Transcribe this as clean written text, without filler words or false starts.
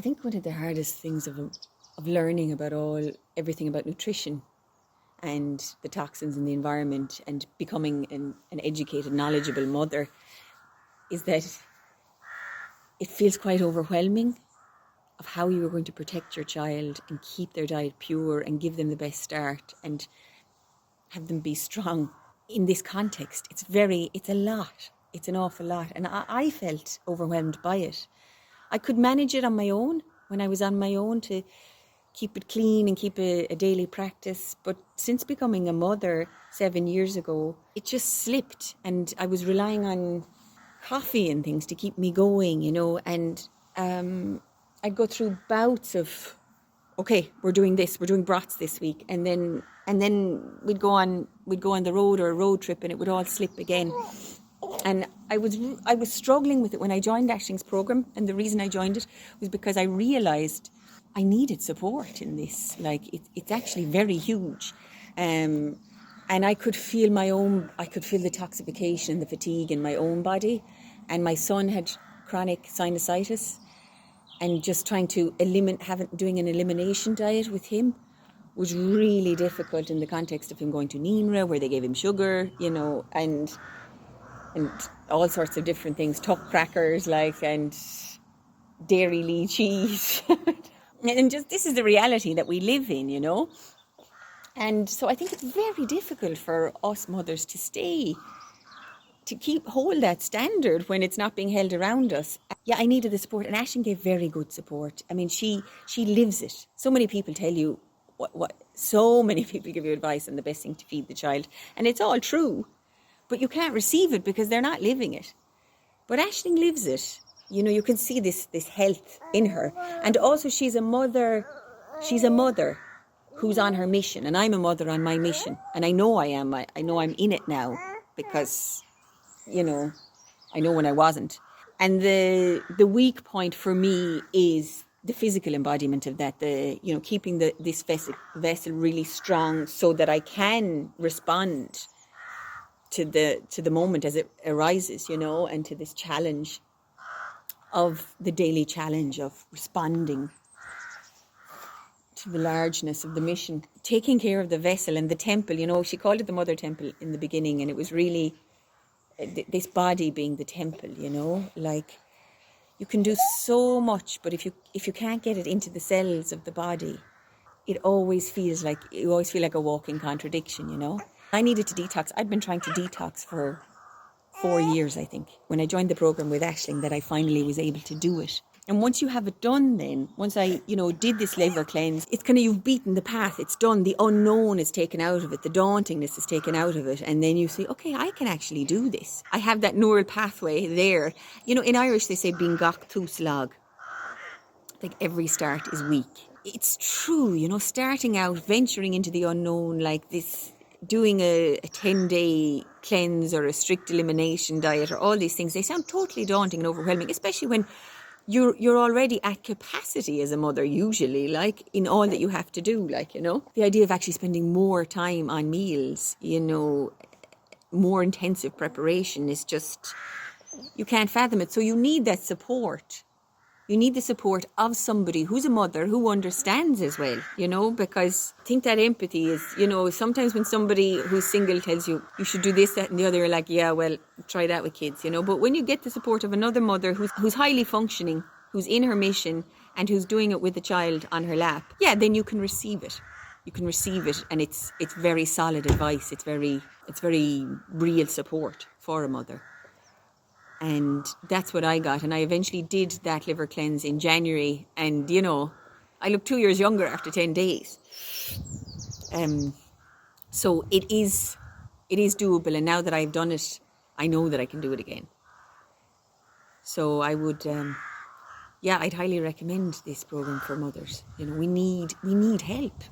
think one of the hardest things of learning about everything about nutrition and the toxins in the environment and becoming an educated, knowledgeable mother is that it feels quite overwhelming of how you are going to protect your child and keep their diet pure and give them the best start and have them be strong. In this context, it's a lot. It's an awful lot. And I felt overwhelmed by it. I could manage it on my own when I was on my own to keep it clean and keep a daily practice. But since becoming a mother 7 years ago, it just slipped. And I was relying on coffee and things to keep me going, and I'd go through bouts of, okay, we're doing this, we're doing broths this week. And then we'd go on the road or a road trip and it would all slip again. And I was struggling with it when I joined Ashling's program. And the reason I joined it was because I realized I needed support in this. Like it's actually very huge. And I could feel the toxification and the fatigue in my own body. And my son had chronic sinusitis, and just trying to doing an elimination diet with him was really difficult in the context of him going to Neenra, where they gave him sugar, and all sorts of different things, tuck crackers, and dairy cheese. And just, this is the reality that we live in, And so I think it's very difficult for us mothers to hold that standard when it's not being held around us. Yeah, I needed the support, and Aisling gave very good support. I mean, she lives it. So many people tell you so many people give you advice on the best thing to feed the child, and it's all true, but you can't receive it because they're not living it. But Aisling lives it. You can see this health in her, and also she's a mother who's on her mission, and I'm a mother on my mission, and I know I am. I know I'm in it now because, I know when I wasn't. And the weak point for me is the physical embodiment of that, keeping this vessel really strong so that I can respond to the moment as it arises, and to this challenge of the daily challenge of responding to the largeness of the mission, taking care of the vessel and the temple. She called it the mother temple in the beginning, and it was really this body being the temple. You can do so much, but if you can't get it into the cells of the body, you always feel like a walking contradiction. I needed to detox. I'd been trying to detox for 4 years, I think, when I joined the program with Aisling, that I finally was able to do it. And once you have it done, then once I did this liver cleanse, it's kind of, you've beaten the path, it's done, the unknown is taken out of it, the dauntingness is taken out of it, and then you say, okay, I can actually do this. I have that neural pathway there. In Irish they say being gach tú slog, like every start is weak. It's true, starting out, venturing into the unknown like this, doing a 10-day cleanse or a strict elimination diet or all these things, they sound totally daunting and overwhelming, especially when you're already at capacity as a mother, usually, in all that you have to do, The idea of actually spending more time on meals, more intensive preparation is just, you can't fathom it. So you need that support. You need the support of somebody who's a mother who understands as well, because I think that empathy is, sometimes when somebody who's single tells you, you should do this, that and the other, you're like, yeah, well, try that with kids, But when you get the support of another mother who's highly functioning, who's in her mission and who's doing it with a child on her lap, yeah, then you can receive it. You can receive it, and it's very solid advice. It's very real support for a mother. And that's what I got. And I eventually did that liver cleanse in January. And, I looked 2 years younger after 10 days. So it is doable. And now that I've done it, I know that I can do it again. So I would, I'd highly recommend this program for mothers. We need help.